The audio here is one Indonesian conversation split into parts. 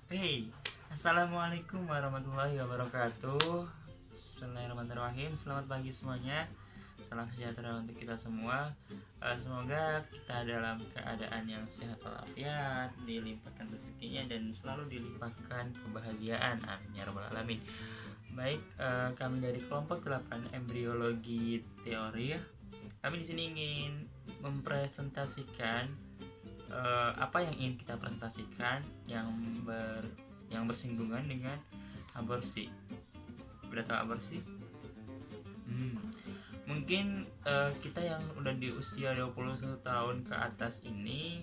Hey, assalamualaikum warahmatullahi wabarakatuh. Bismillahirrahmanirrahim. Selamat pagi semuanya. Salam sejahtera untuk kita semua. Semoga kita dalam keadaan yang sehat walafiat, dilimpahkan rezekinya dan selalu dilimpahkan kebahagiaan. Amin ya rabbal alamin. Baik, kami dari kelompok 8 embriologi teori ya. Kami di sini ingin mempresentasikan apa yang ingin kita presentasikan yang bersinggungan dengan aborsi. Udah tahu aborsi? Mungkin kita yang udah di usia 21 tahun ke atas ini,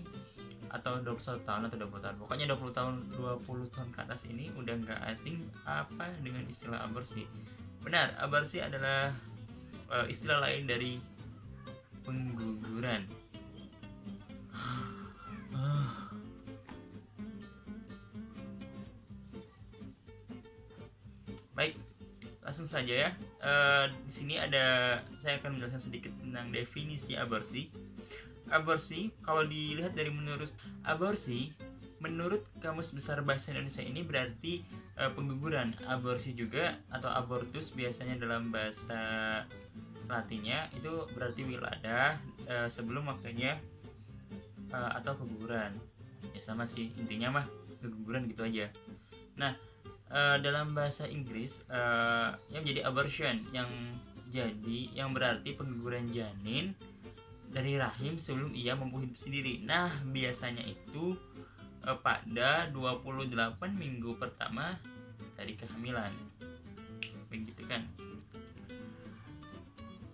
atau 21 tahun atau 20 tahun, pokoknya 20 tahun ke atas ini udah nggak asing apa dengan istilah aborsi. Benar, aborsi adalah istilah lain dari pengguguran. Baik, langsung saja ya. Di sini saya akan menjelaskan sedikit tentang definisi aborsi. Aborsi, kalau dilihat dari menurut Kamus Besar Bahasa Indonesia ini berarti pengguguran. Aborsi juga atau abortus biasanya dalam bahasa Latinnya itu berarti wiladah sebelum waktunya atau keguguran. Ya sama sih, intinya mah keguguran gitu aja. Nah, dalam bahasa Inggris yang menjadi abortion yang berarti pengguguran janin dari rahim sebelum ia mampu hidup sendiri. Nah, biasanya itu pada 28 minggu pertama dari kehamilan. Begitu kan?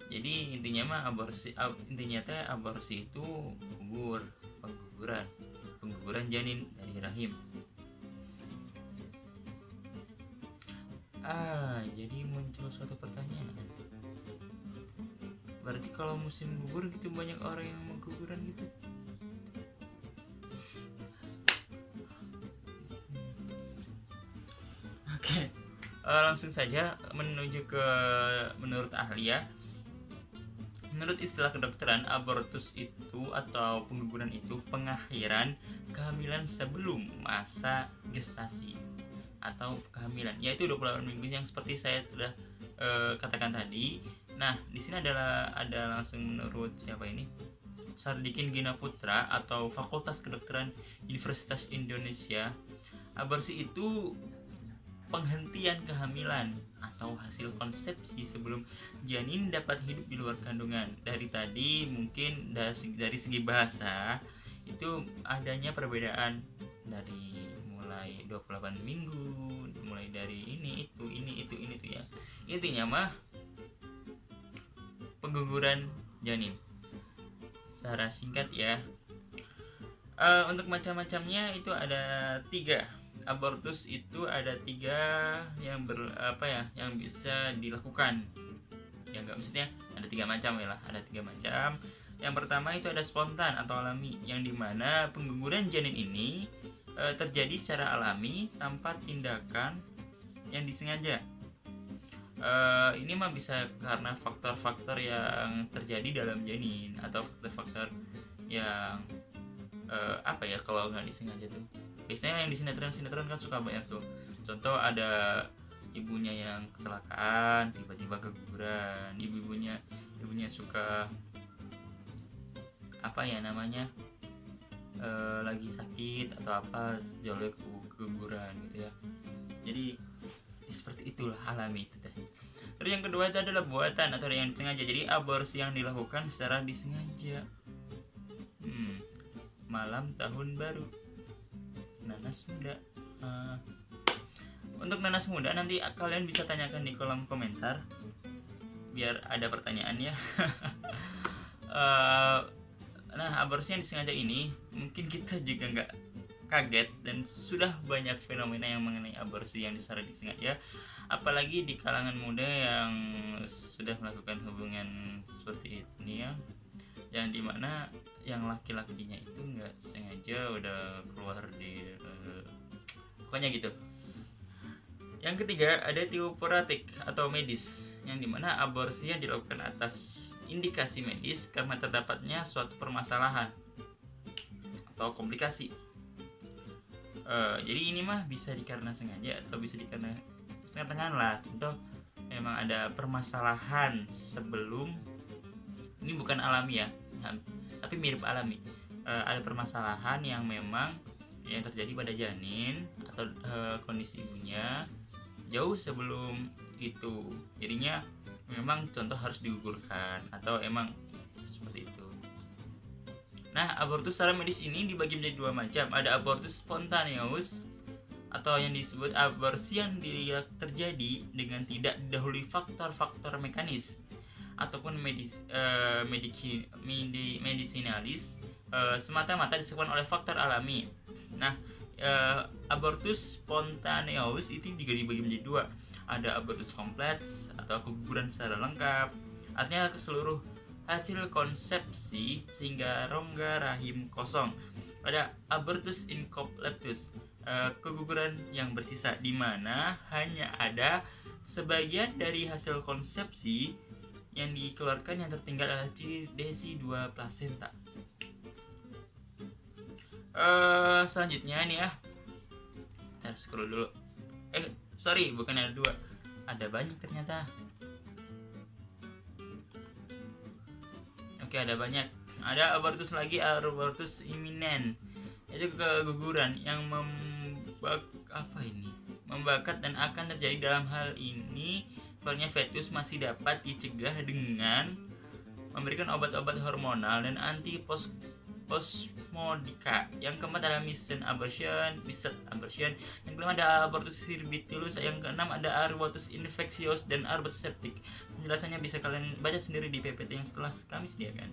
Jadi intinya aborsi itu pengguguran janin dari rahim. Jadi muncul suatu pertanyaan. Berarti kalau musim gugur gitu banyak orang yang mau guguran gitu? Oke, langsung saja menuju ke menurut ahli ya. Menurut istilah kedokteran, abortus itu atau pengguguran itu pengakhiran kehamilan sebelum masa gestasi atau kehamilan, yaitu 28 minggu yang seperti saya sudah katakan tadi. Nah, di sini ada langsung menurut siapa ini? Sardikin Gina Putra atau Fakultas Kedokteran Universitas Indonesia. Aborsi itu penghentian kehamilan atau hasil konsepsi sebelum janin dapat hidup di luar kandungan. Dari tadi mungkin dari segi bahasa itu adanya perbedaan dari mulai 28 minggu, mulai dari ini itu ya. Intinya mah pengguguran janin. Secara singkat ya. Untuk macam-macamnya itu ada 3. Abortus itu ada 3 yang yang bisa dilakukan. Ya nggak maksudnya ada 3 macam ya lah, ada 3 macam. Yang pertama itu ada spontan atau alami, yang dimana pengguguran janin ini terjadi secara alami tanpa tindakan yang disengaja. Ini mah bisa karena faktor-faktor yang terjadi dalam janin atau faktor-faktor yang kalau nggak disengaja tuh. Biasanya yang di sinetron kan suka banyak tuh. Contoh ada ibunya yang kecelakaan tiba-tiba keguguran, ibunya suka lagi sakit atau jauh keguguran gitu ya. Jadi seperti itulah alami itu teh. Terus yang kedua itu adalah buatan atau yang disengaja. Jadi aborsi yang dilakukan secara disengaja. Malam tahun baru, nanas muda. Untuk nanas muda nanti kalian bisa tanyakan di kolom komentar biar ada pertanyaan ya. Nah, aborsi yang disengaja ini mungkin kita juga nggak kaget dan sudah banyak fenomena yang mengenai aborsi yang secara disengaja, apalagi di kalangan muda yang sudah melakukan hubungan seperti ini ya, yang dimana yang laki-lakinya itu nggak sengaja udah keluar pokoknya gitu. Yang ketiga ada teoperatik atau medis, yang dimana aborsi yang dilakukan atas indikasi medis karena terdapatnya suatu permasalahan atau komplikasi. Jadi ini mah bisa dikarenakan sengaja atau bisa dikarenakan setengah-tengah lah. Contoh, memang ada permasalahan sebelum, ini bukan alami ya, tapi mirip alami. Ada permasalahan yang memang yang terjadi pada janin atau kondisi ibunya jauh sebelum itu, jadinya memang contoh harus digugurkan atau emang seperti itu. Nah, abortus secara medis ini dibagi menjadi dua macam. Ada abortus spontaneous atau yang disebut aborsi yang terjadi dengan tidak didahului faktor-faktor mekanis ataupun medicinalis, semata-mata disebabkan oleh faktor alami. Nah, abortus spontaneous itu juga dibagi menjadi dua. Ada abortus kompleks atau keguguran secara lengkap, artinya seluruh hasil konsepsi sehingga rongga rahim kosong. Ada abortus incompletus, keguguran yang bersisa, di mana hanya ada sebagian dari hasil konsepsi yang dikeluarkan, yang tertinggal adalah desidua placenta. Selanjutnya nih ya, kita scroll dulu. Sorry, bukan ada dua, ada banyak ternyata. Oke, ada banyak. Ada abortus lagi, abortus iminen, itu keguguran yang membakat dan akan terjadi. Dalam hal ini keluarnya fetus masih dapat dicegah dengan memberikan obat-obat hormonal dan antiposmodika. Yang keempat adalah miscent abortion. Yang kelima ada abortus hirbitilus. Yang keenam ada abortus infectious dan abortus septic. Penjelasannya bisa kalian baca sendiri di PPT yang setelah kami sediakan,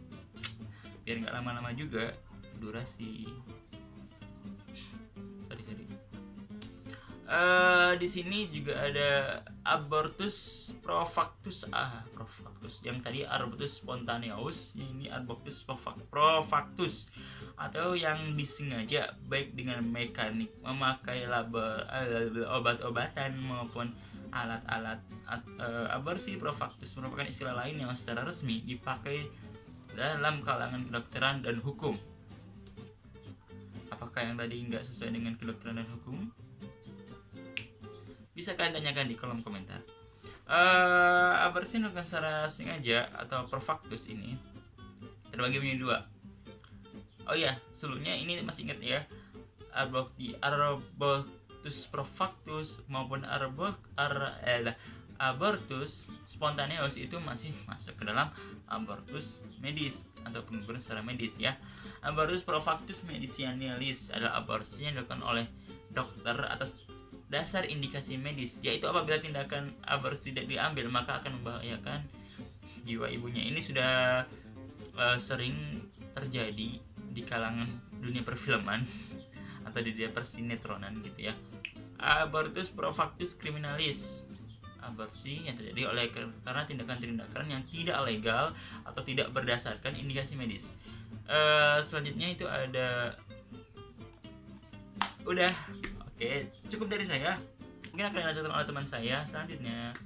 biar nggak lama-lama juga durasi. Di sini juga ada abortus profactus. Yang tadi abortus spontaneous, ini abortus profactus atau yang disengaja, baik dengan mekanik memakai obat-obatan maupun alat-alat. Aborsi profactus merupakan istilah lain yang secara resmi dipakai dalam kalangan kedokteran dan hukum. Apakah yang tadi nggak sesuai dengan kedokteran dan hukum? Bisa kalian tanyakan di kolom komentar. Aborsi dilakukan secara sengaja atau profactus ini terbagi menjadi dua. Oh ya, sebelumnya ini masih ingat ya, abortus profactus maupun abortus spontaneous itu masih masuk ke dalam abortus medis atau pengukuran secara medis ya. Abortus profactus medicinalis adalah aborsi yang dilakukan oleh dokter atas dasar indikasi medis, yaitu apabila tindakan aborsi tidak diambil maka akan membahayakan jiwa ibunya. Ini sudah sering terjadi di kalangan dunia perfilman atau di dunia persinetronan gitu ya. Abortus profactus criminalis, aborsi yang terjadi karena tindakan-tindakan yang tidak legal atau tidak berdasarkan indikasi medis. Selanjutnya itu ada udah. Oke, cukup dari saya. Mungkin akan dilanjutkan oleh teman saya selanjutnya.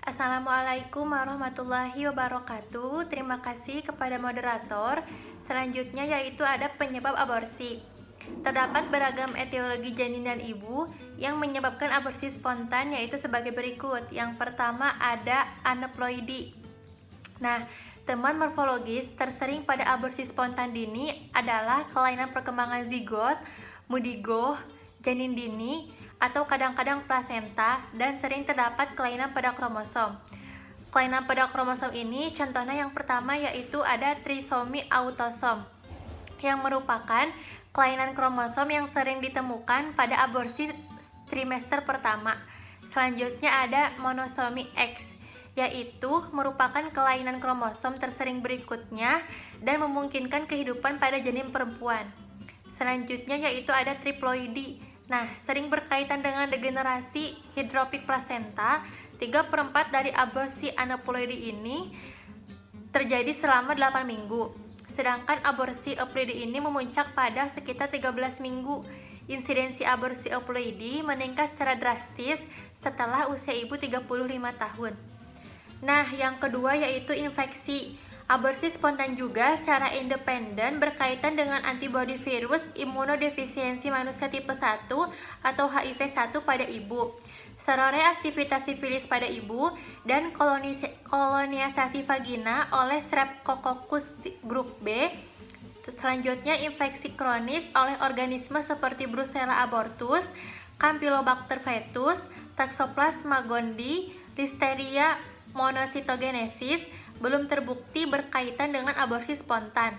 Assalamualaikum warahmatullahi wabarakatuh. Terima kasih kepada moderator. Selanjutnya yaitu ada penyebab aborsi. Terdapat beragam etiologi janin dan ibu yang menyebabkan aborsi spontan, yaitu sebagai berikut. Yang pertama ada aneuploidi. Nah, temuan morfologis tersering pada aborsi spontan dini adalah kelainan perkembangan zigot, mudigo, janin dini, atau kadang-kadang plasenta, dan sering terdapat kelainan pada kromosom. Kelainan pada kromosom ini contohnya yang pertama yaitu ada trisomi autosom, yang merupakan kelainan kromosom yang sering ditemukan pada aborsi trimester pertama. Selanjutnya ada monosomi X, yaitu merupakan kelainan kromosom tersering berikutnya dan memungkinkan kehidupan pada janin perempuan. Selanjutnya yaitu ada triploidi. Nah, sering berkaitan dengan degenerasi hidropik plasenta. 3/4 dari aborsi aneuploidi ini terjadi selama 8 minggu. Sedangkan aborsi euploidi ini memuncak pada sekitar 13 minggu. Insidensi aborsi euploidi meningkat secara drastis setelah usia ibu 35 tahun. Nah, yang kedua yaitu infeksi. Aborsi spontan juga secara independen berkaitan dengan antibodi virus imunodefisiensi manusia tipe 1 atau HIV-1 pada ibu, serore aktivitas sifilis pada ibu, dan kolonialisasi vagina oleh Streptococcus grup B. Selanjutnya, infeksi kronis oleh organisme seperti Brucella abortus, Campylobacter fetus, Toxoplasma gondii, Listeria monocytogenesis belum terbukti berkaitan dengan aborsi spontan.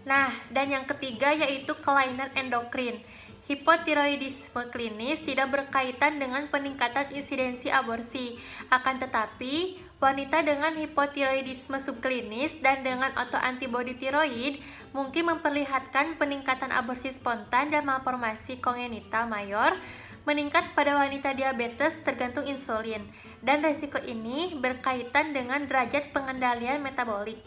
Nah, dan yang ketiga yaitu kelainan endokrin. Hipotiroidisme klinis tidak berkaitan dengan peningkatan insidensi aborsi. Akan tetapi, wanita dengan hipotiroidisme subklinis dan dengan autoantibodi tiroid mungkin memperlihatkan peningkatan aborsi spontan dan malformasi kongenital mayor meningkat pada wanita diabetes tergantung insulin, dan resiko ini berkaitan dengan derajat pengendalian metabolik.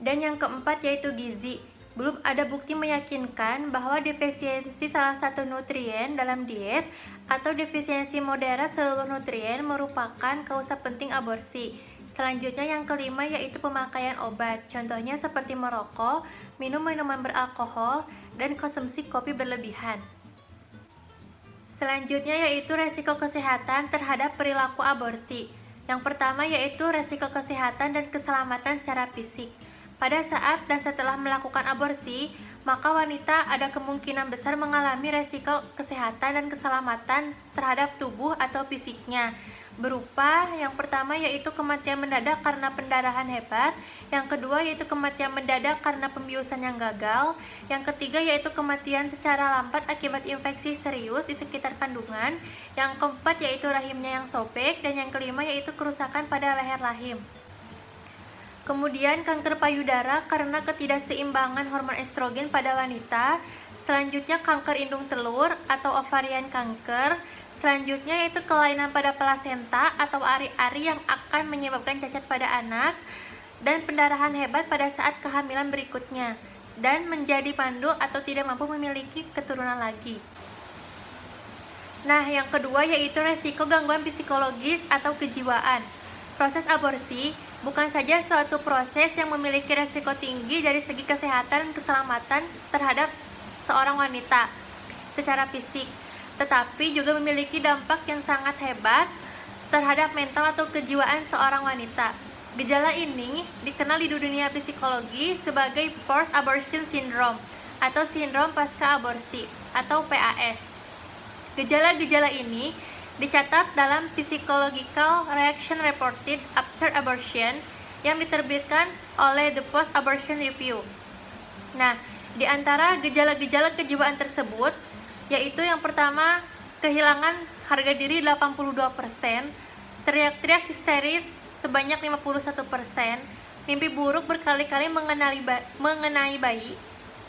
Dan yang keempat yaitu gizi. Belum ada bukti meyakinkan bahwa defisiensi salah satu nutrien dalam diet atau defisiensi modern seluruh nutrien merupakan kausa penting aborsi. Selanjutnya yang kelima yaitu pemakaian obat, contohnya seperti merokok, minum minuman beralkohol, dan konsumsi kopi berlebihan. Selanjutnya yaitu resiko kesehatan terhadap perilaku aborsi. Yang pertama yaitu resiko kesehatan dan keselamatan secara fisik. Pada saat dan setelah melakukan aborsi, maka wanita ada kemungkinan besar mengalami resiko kesehatan dan keselamatan terhadap tubuh atau fisiknya, berupa yang pertama yaitu kematian mendadak karena pendarahan hebat, yang kedua yaitu kematian mendadak karena pembiusan yang gagal, yang ketiga yaitu kematian secara lambat akibat infeksi serius di sekitar kandungan, yang keempat yaitu rahimnya yang sobek, dan yang kelima yaitu kerusakan pada leher rahim. Kemudian kanker payudara karena ketidakseimbangan hormon estrogen pada wanita. Selanjutnya kanker indung telur atau ovarian kanker. Selanjutnya yaitu kelainan pada plasenta atau ari-ari yang akan menyebabkan cacat pada anak, dan pendarahan hebat pada saat kehamilan berikutnya, dan menjadi mandul atau tidak mampu memiliki keturunan lagi. Nah, yang kedua yaitu resiko gangguan psikologis atau kejiwaan. Proses aborsi bukan saja suatu proses yang memiliki resiko tinggi dari segi kesehatan dan keselamatan terhadap seorang wanita secara fisik, tetapi juga memiliki dampak yang sangat hebat terhadap mental atau kejiwaan seorang wanita. Gejala ini dikenal di dunia psikologi sebagai Post Abortion Syndrome atau sindrom pasca aborsi atau PAS. Gejala-gejala ini dicatat dalam Psychological Reaction Reported After Abortion yang diterbitkan oleh The Post Abortion Review. Nah, di antara gejala-gejala kejiwaan tersebut yaitu yang pertama, kehilangan harga diri 82%, teriak-teriak histeris sebanyak 51%, mimpi buruk berkali-kali mengenai bayi,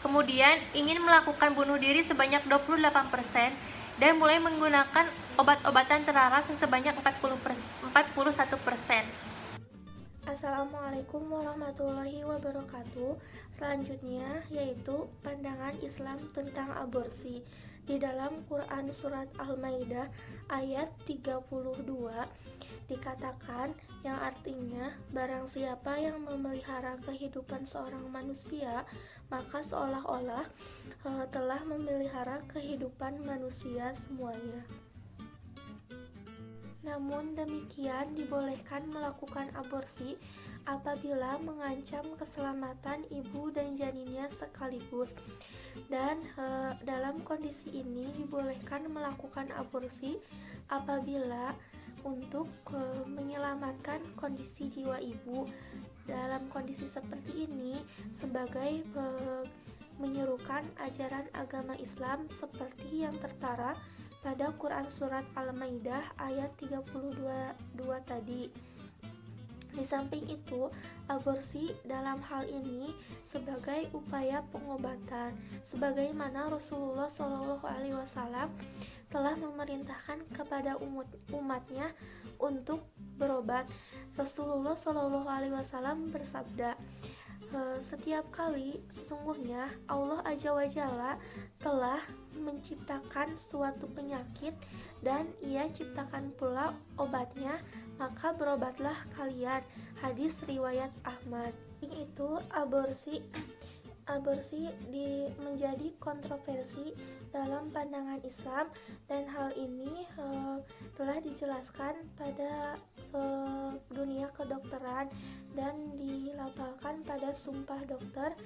kemudian ingin melakukan bunuh diri sebanyak 28%, dan mulai menggunakan obat-obatan terlarang sebanyak 41%. Assalamualaikum warahmatullahi wabarakatuh. Selanjutnya yaitu pandangan Islam tentang aborsi. Di dalam Quran surat Al-Maidah ayat 32 dikatakan, yang artinya barang siapa yang memelihara kehidupan seorang manusia, maka seolah-olah telah memelihara kehidupan manusia semuanya. Namun demikian, dibolehkan melakukan aborsi apabila mengancam keselamatan ibu dan janinnya sekaligus. Dan dalam kondisi ini dibolehkan melakukan aborsi apabila untuk menyelamatkan kondisi jiwa ibu. Dalam kondisi seperti ini sebagai menyerukan ajaran agama Islam seperti yang tertara pada Quran surat Al-Maidah ayat 32 tadi. Di samping itu, aborsi dalam hal ini sebagai upaya pengobatan, sebagaimana Rasulullah SAW telah memerintahkan kepada umatnya untuk berobat. Rasulullah SAW bersabda, setiap kali sesungguhnya Allah Azza wa Jalla telah menciptakan suatu penyakit dan ia ciptakan pula obatnya maka berobatlah kalian. Hadis riwayat Ahmad. Itu aborsi menjadi kontroversi dalam pandangan Islam, dan hal ini telah dijelaskan pada dunia kedokteran dan dilafalkan pada Sumpah Dokter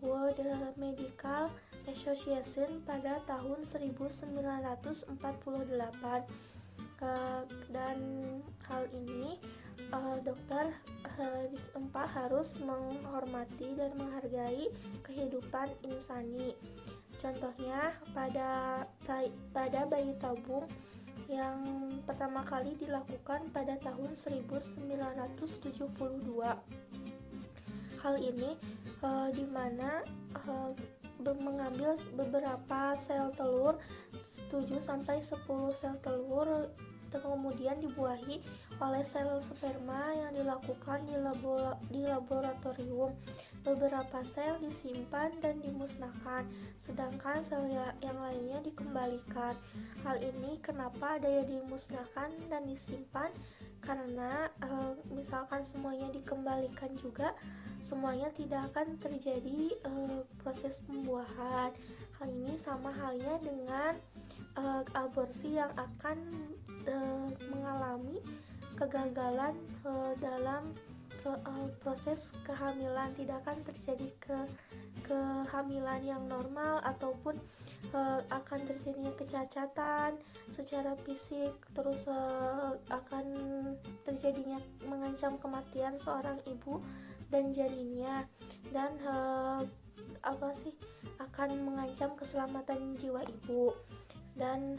World Medical Association pada tahun 1948. Dan hal ini dokter disumpah harus menghormati dan menghargai kehidupan insani. Contohnya pada bayi tabung yang pertama kali dilakukan pada tahun 1972. Hal ini di mana mengambil beberapa sel telur, 7 sampai 10 sel telur, kemudian dibuahi oleh sel sperma yang dilakukan di laboratorium. Beberapa sel disimpan dan dimusnahkan, sedangkan sel yang lainnya dikembalikan. Hal ini kenapa ada yang dimusnahkan dan disimpan? Karena misalkan semuanya dikembalikan juga, semuanya tidak akan terjadi proses pembuahan. Hal ini sama halnya dengan aborsi yang akan mengalami kegagalan dalam proses kehamilan. Tidak akan terjadi kehamilan yang normal, ataupun akan terjadinya kecacatan secara fisik, terus akan terjadinya mengancam kematian seorang ibu dan janinnya, dan akan mengancam keselamatan jiwa ibu, dan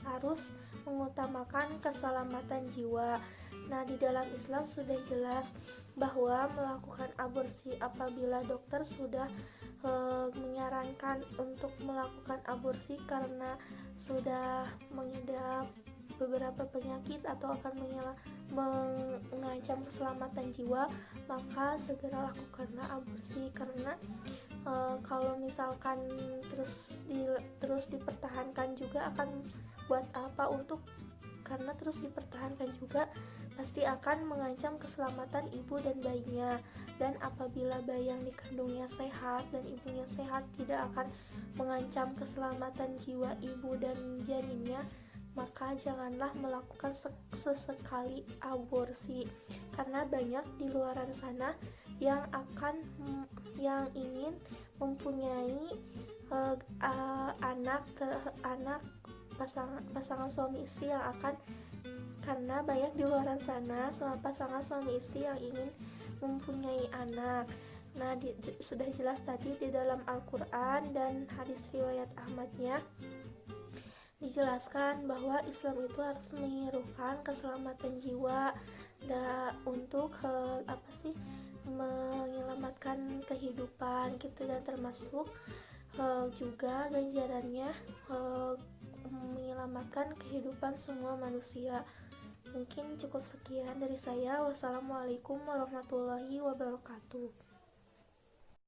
harus mengutamakan keselamatan jiwa. Nah, di dalam Islam sudah jelas bahwa melakukan aborsi apabila dokter sudah menyarankan untuk melakukan aborsi karena sudah mengidap beberapa penyakit atau akan mengancam keselamatan jiwa, maka segera lakukanlah aborsi. Karena kalau misalkan terus dipertahankan juga akan buat apa karena terus dipertahankan juga pasti akan mengancam keselamatan ibu dan bayinya. Dan apabila bayi yang dikandungnya sehat dan ibunya sehat, tidak akan mengancam keselamatan jiwa ibu dan janinnya, maka janganlah melakukan sesekali aborsi. Karena banyak di luar sana yang ingin mempunyai anak pasangan suami istri yang akan, karena banyak di luar sana pasangan suami istri yang ingin mempunyai anak. Nah, sudah jelas tadi di dalam Al-Quran dan hadis riwayat Ahmadnya dijelaskan bahwa Islam itu harus menyerukan keselamatan jiwa untuk menyelamatkan kehidupan gitu, dan termasuk juga ganjarannya menyelamatkan kehidupan semua manusia. Mungkin cukup sekian dari saya. Wassalamualaikum warahmatullahi wabarakatuh.